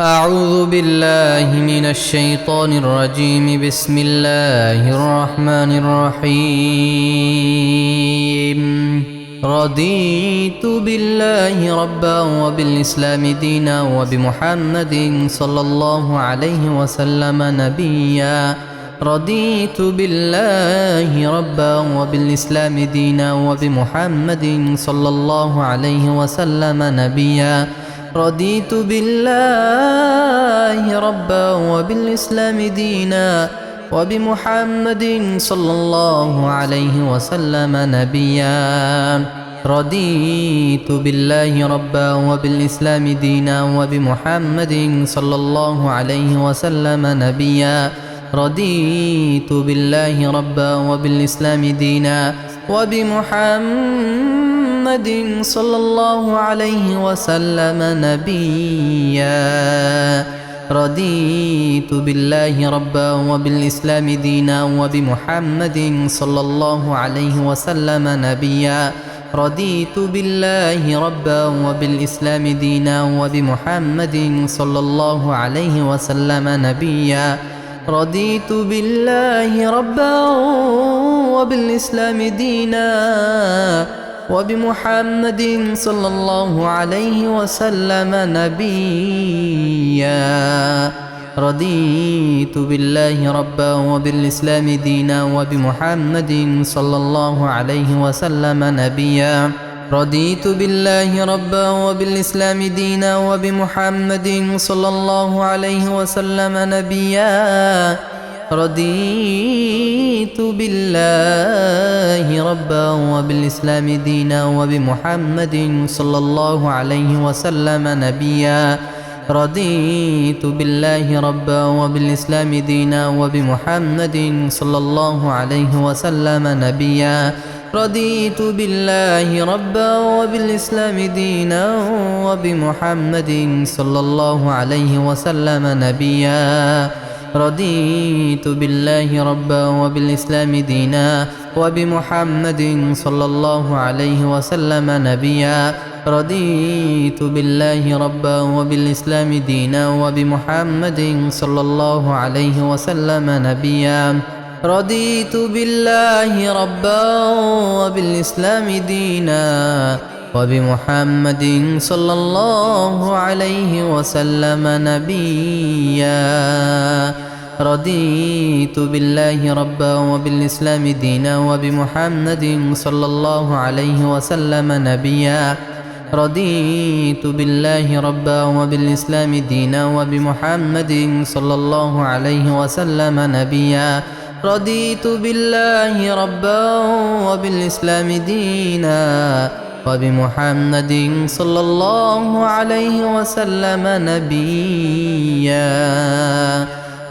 أعوذ بالله من الشيطان الرجيم. بسم الله الرحمن الرحيم. رضيت بالله ربا وبالإسلام دينا وبمحمد صلى الله عليه وسلم نبيا. رضيت بالله ربا وبالإسلام دينا وبمحمد صلى الله عليه وسلم نبيا. رضيت بالله ربا وبالإسلام دينا وبمحمد صلى الله عليه وسلم نبيا. رضيت بالله ربا وبالإسلام دينا وبمحمد صلى الله عليه وسلم نبيا. رضيت بالله ربا وبالإسلام دينا وبمحمد صلى الله عليه وسلم نبيا. رضيت بالله ربا وبالإسلام دينا وبمحمد صلى الله عليه وسلم نبيا. رضيت بالله ربا وبالإسلام دينا وبمحمد صلى الله عليه وسلم نبيا. رضيت بالله ربا وبالإسلام دينا وبمحمد صلى الله عليه وسلم نبيا. رضيت بالله ربا وبالإسلام دينا وبمحمد صلى الله عليه وسلم نبيا. رضيت بالله ربا وبالإسلام دينا وبمحمد صلى الله عليه وسلم نبيا. رضيت بالله ربا وبالإسلام دينا وبمحمد صلى الله عليه وسلم نبيا. رضيت بالله ربا وبالإسلام دينا وبمحمد صلى الله عليه وسلم نبيا. رضيت بالله ربا وبالإسلام دينا وبمحمد صلى الله عليه وسلم نبيا. رضيت بالله ربا وبالإسلام دينا وبمحمد صلى الله عليه وسلم نبيا. رضيت بالله ربا وبالإسلام دينا وبمحمد صلى الله عليه وسلم نبيا. رضيت بالله ربا وبالإسلام دينا وبمحمد صلى الله عليه وسلم نبيا. رضيت بالله ربا وبالإسلام دينا وبمحمد صلى الله عليه وسلم نبيا. رضيت بالله ربا وبالإسلام دينا وبمحمد صلى الله عليه وسلم نبيا. رضيت بالله ربا وبالإسلام دينا وبمحمد صلى الله عليه وسلم نبيا.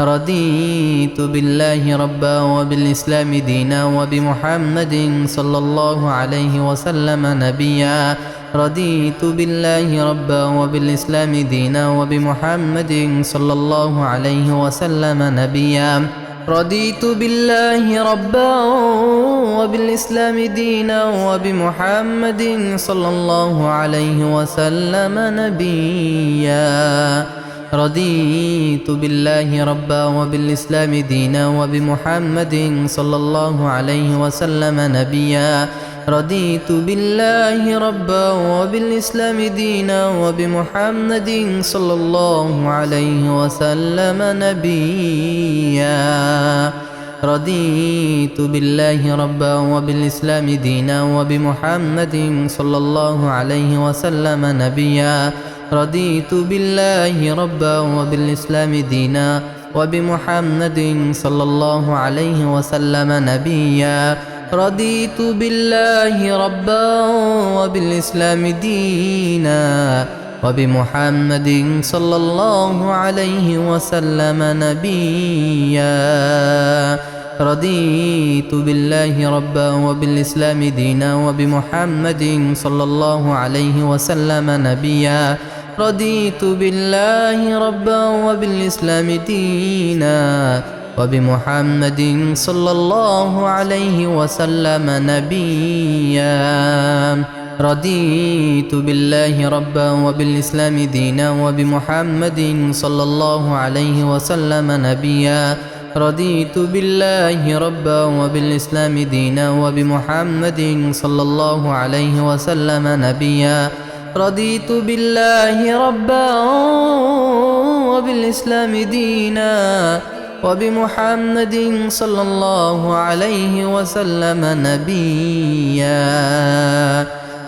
رضيت بالله ربا وبالإسلام دينا وبمحمد صلى الله عليه وسلم نبيا. رضيت بالله ربا وبالإسلام دينا وبمحمد صلى الله عليه وسلم نبيا. رضيت بالله ربا وبالإسلام دينا وبمحمد صلى الله عليه وسلم نبيا. رضيت بالله ربا وبالإسلام دينا وبمحمد صلى الله عليه وسلم نبيا. رضيت بالله ربا وبالإسلام دينا وبمحمد صلى الله عليه وسلم نبيا. رضيت بالله ربا وبالإسلام دينا وبمحمد صلى الله عليه وسلم نبيا. رضيت بالله ربا وبالإسلام دينا وبمحمد صلى الله عليه وسلم نبيا. رضيت بالله ربا وبالإسلام دينا وبمحمد صلى الله عليه وسلم نبيا. رضيت بالله ربا وبالإسلام دينا وبمحمد صلى الله عليه وسلم نبيا. رضيت بالله ربا وبالإسلام دينا وبمحمد صلى الله عليه وسلم نبيا. رضيت بالله ربا وبالإسلام دينا وبمحمد صلى الله عليه وسلم نبيا رضيت بالله ربا وبالإسلام دينا وبمحمد صلى الله عليه وسلم نبيا رضيت بالله ربا وبالإسلام دينا وبمحمد صلى الله عليه وسلم نبيا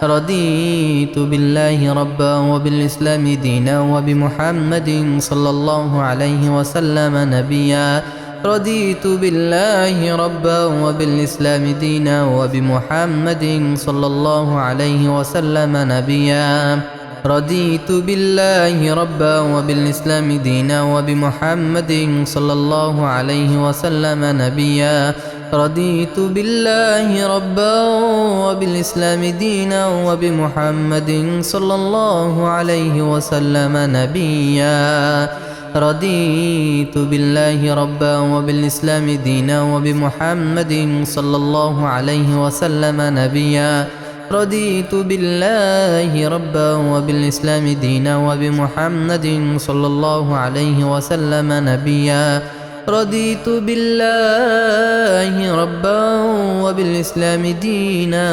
رضيت بالله ربا وبالإسلام دينا وبمحمد صلى الله عليه وسلم نبيا رضيت بالله ربا وبالإسلام دينا وبمحمد صلى الله عليه وسلم نبيا رضيت بالله ربا وبالإسلام دينا وبمحمد صلى الله عليه وسلم نبيا رضيت بالله ربا وبالإسلام دينا وبمحمد صلى الله عليه وسلم نبيا رضيت بالله ربا وبالإسلام دينا وبمحمد صلى الله عليه وسلم نبيا رضيت بالله ربا وبالإسلام دينا وبمحمد صلى الله عليه وسلم نبيا رضيت بالله ربا وبالإسلام دينا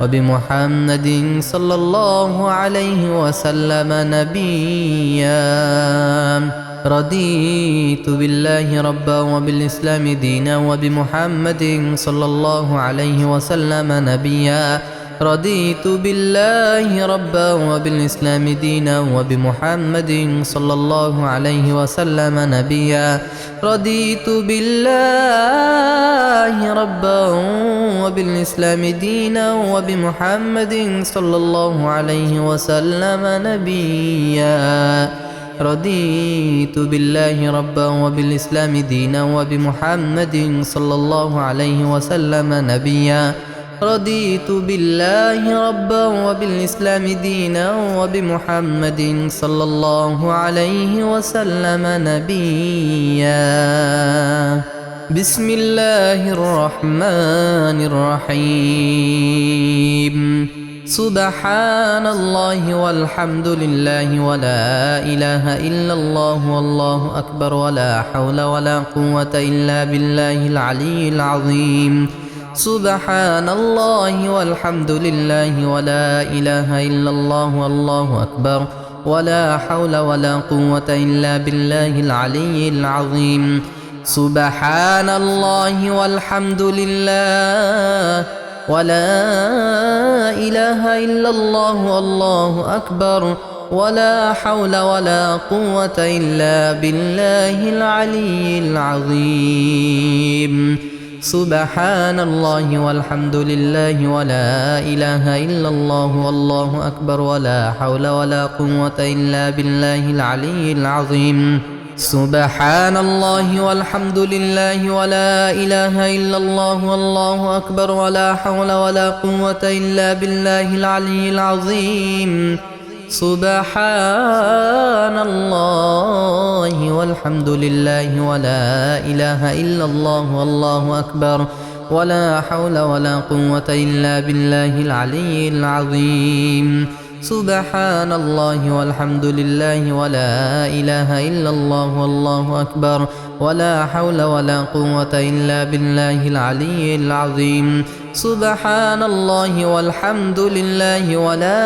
وبمحمد صلى الله عليه وسلم نبيا رضيت بالله ربا وبالإسلام دينا وبمحمد صلى الله عليه وسلم نبيا رضيت بالله ربا وبالإسلام دينا وبمحمد صلى الله عليه وسلم نبيا رضيت بالله ربا وبالإسلام دينا وبمحمد صلى الله عليه وسلم نبيا رضيت بالله ربا وبالإسلام دينا وبمحمد صلى الله عليه وسلم نبيا رضيت بالله ربا وبالإسلام دينا وبمحمد صلى الله عليه وسلم نبيا بسم الله الرحمن الرحيم سبحان الله والحمد لله ولا إله إلا الله والله أكبر ولا حول ولا قوة إلا بالله العلي العظيم سبحان الله والحمد لله ولا إله إلا الله والله أكبر ولا حول ولا قوة إلا بالله العلي العظيم سبحان الله والحمد لله ولا إله إلا الله والله أكبر ولا حول ولا قوة إلا بالله العلي العظيم سبحان الله والحمد لله ولا إله إلا الله والله أكبر ولا حول ولا قوة إلا بالله العلي العظيم سبحان الله والحمد لله ولا إله إلا الله والله أكبر ولا حول ولا قوة إلا بالله العلي العظيم سبحان الله والحمد لله ولا إله إلا الله والله أكبر ولا حول ولا قوة إلا بالله العلي العظيم سبحان الله والحمد لله ولا إله إلا الله والله أكبر ولا حول ولا قوة إلا بالله العلي العظيم سبحان الله والحمد لله ولا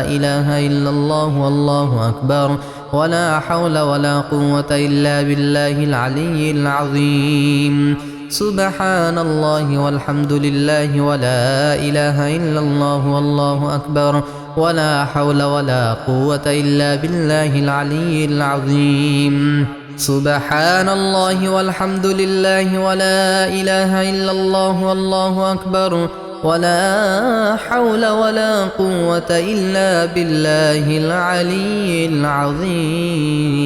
إله إلا الله والله أكبر ولا حول ولا قوة إلا بالله العلي العظيم سبحان الله والحمد لله ولا إله إلا الله والله أكبر ولا حول ولا قوة إلا بالله العلي العظيم سبحان الله والحمد لله ولا إله إلا الله والله أكبر ولا حول ولا قوة إلا بالله العلي العظيم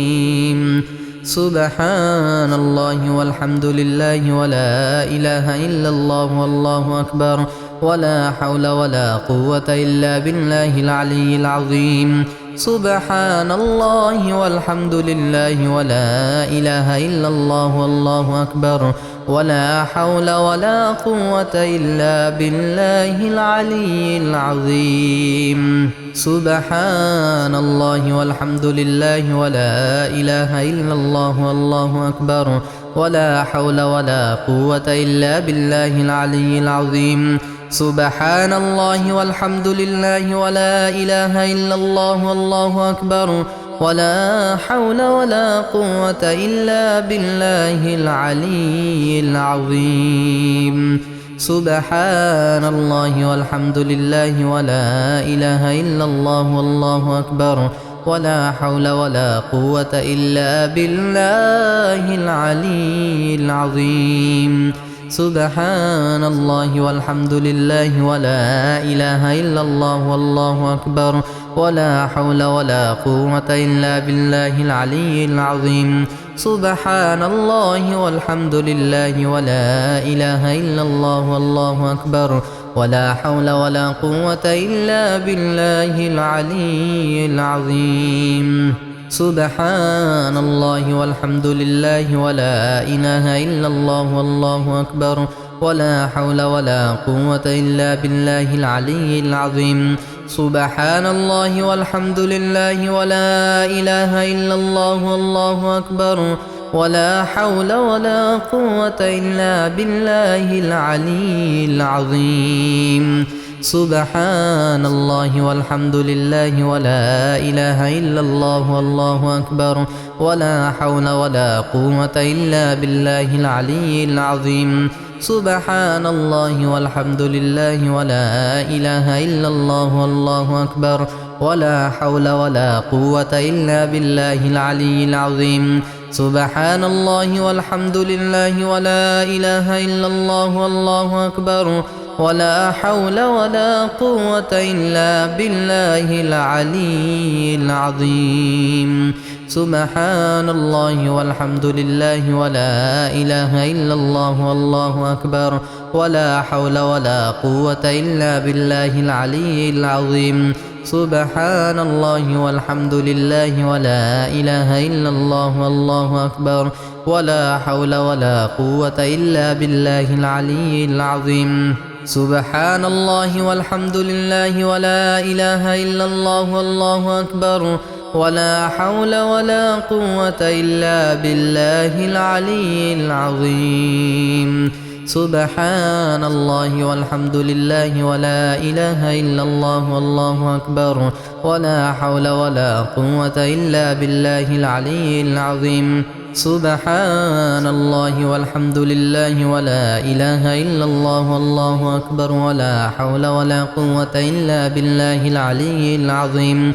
سبحان الله والحمد لله ولا إله إلا الله والله أكبر ولا حول ولا قوة إلا بالله العلي العظيم سبحان الله والحمد لله ولا إله إلا الله والله أكبر ولا حول ولا قوة إلا بالله العلي العظيم. سبحان الله والحمد لله ولا إله إلا الله والله أكبر ولا حول ولا قوة إلا بالله العلي العظيم. سبحان الله والحمد لله ولا إله إلا الله والله أكبر ولا حول ولا قوة إلا بالله العلي العظيم. سبحان الله والحمد لله ولا إله إلا الله والله أكبر ولا حول ولا قوة إلا بالله العلي العظيم. سبحان الله والحمد لله ولا إله إلا الله والله أكبر ولا حول ولا قوة إلا بالله العلي العظيم. سبحان الله والحمد لله ولا إله إلا الله والله أكبر ولا حول ولا قوة إلا بالله العلي العظيم. سبحان الله والحمد لله ولا إله إلا الله والله أكبر ولا حول ولا قوة إلا بالله العلي العظيم. سبحان الله والحمد لله ولا إله إلا الله والله أكبر ولا حول ولا قوة إلا بالله العلي العظيم. سبحان الله والحمد لله ولا إله إلا الله والله أكبر ولا حول ولا قوة إلا بالله العلي العظيم. سبحان الله والحمد لله ولا إله إلا الله والله أكبر ولا حول ولا قوة إلا بالله العلي العظيم. سبحان الله والحمد لله ولا إله إلا الله والله أكبر ولا حول ولا قوة إلا بالله العلي العظيم. سبحان الله والحمد لله ولا إله إلا الله والله أكبر ولا حول ولا قوة إلا بالله العلي العظيم. سبحان الله والحمد لله ولا إله إلا الله والله أكبر ولا حول ولا قوة إلا بالله العلي العظيم. سبحان الله والحمد لله ولا إله إلا الله والله أكبر ولا حول ولا قوة إلا بالله العلي العظيم. سبحان الله والحمد لله ولا إله إلا الله والله أكبر ولا حول ولا قوة إلا بالله العلي العظيم. سبحان الله والحمد لله ولا إله إلا الله والله أكبر ولا حول ولا قوة إلا بالله العلي العظيم.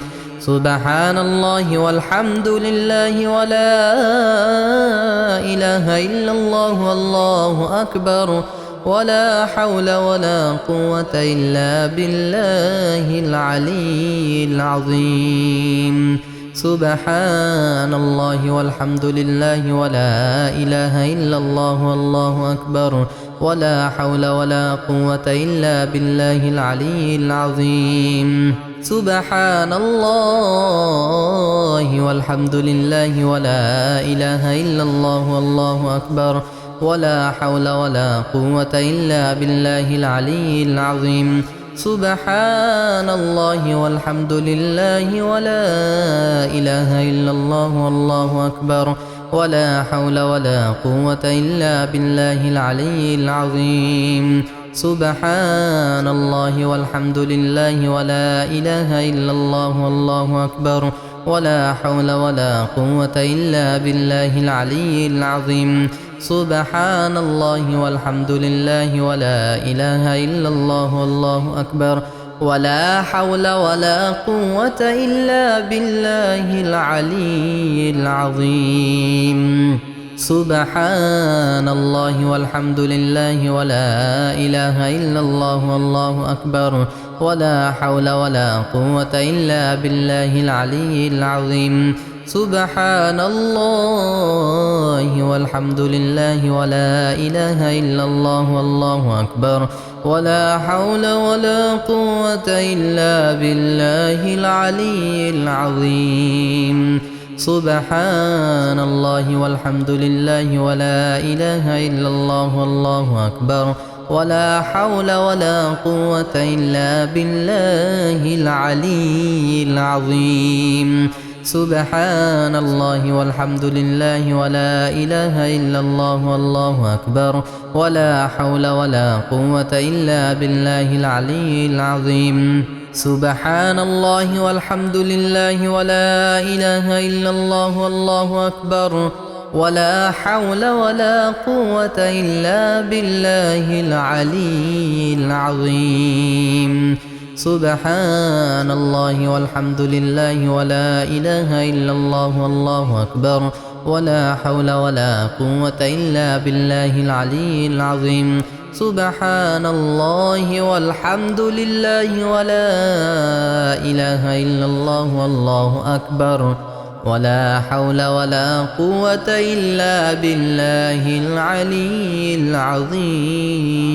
سبحان الله والحمد لله ولا إله إلا الله والله أكبر ولا حول ولا قوة إلا بالله العلي العظيم. سبحان الله والحمد لله ولا إله إلا الله والله أكبر ولا حول ولا قوة إلا بالله العلي العظيم. سبحان الله والحمد لله ولا إله إلا الله والله أكبر ولا حول ولا قوة إلا بالله العلي العظيم. سبحان الله والحمد لله ولا إله إلا الله والله أكبر ولا حول ولا قوة إلا بالله العلي العظيم. سبحان الله والحمد لله ولا إله إلا الله والله أكبر ولا حول ولا قوة إلا بالله العلي العظيم. سبحان الله والحمد لله ولا إله إلا الله والله أكبر ولا حول ولا قوة إلا بالله العلي العظيم. سبحان الله والحمد لله ولا إله إلا الله والله أكبر ولا حول ولا قوة إلا بالله العلي العظيم. سبحان الله والحمد لله ولا إله إلا الله والله أكبر ولا حول ولا قوة إلا بالله العلي العظيم. سبحان الله والحمد لله ولا إله إلا الله والله أكبر ولا حول ولا قوة إلا بالله العلي العظيم سبحان الله والحمد لله ولا إله إلا الله والله أكبر ولا حول ولا قوة إلا بالله العلي العظيم سبحان الله والحمد لله ولا إله إلا الله والله أكبر ولا حول ولا قوة إلا بالله العلي العظيم سبحان الله والحمد لله ولا إله إلا الله والله أكبر ولا حول ولا قوة إلا بالله العلي العظيم سبحان الله والحمد لله ولا إله إلا الله والله أكبر ولا حول ولا قوة إلا بالله العلي العظيم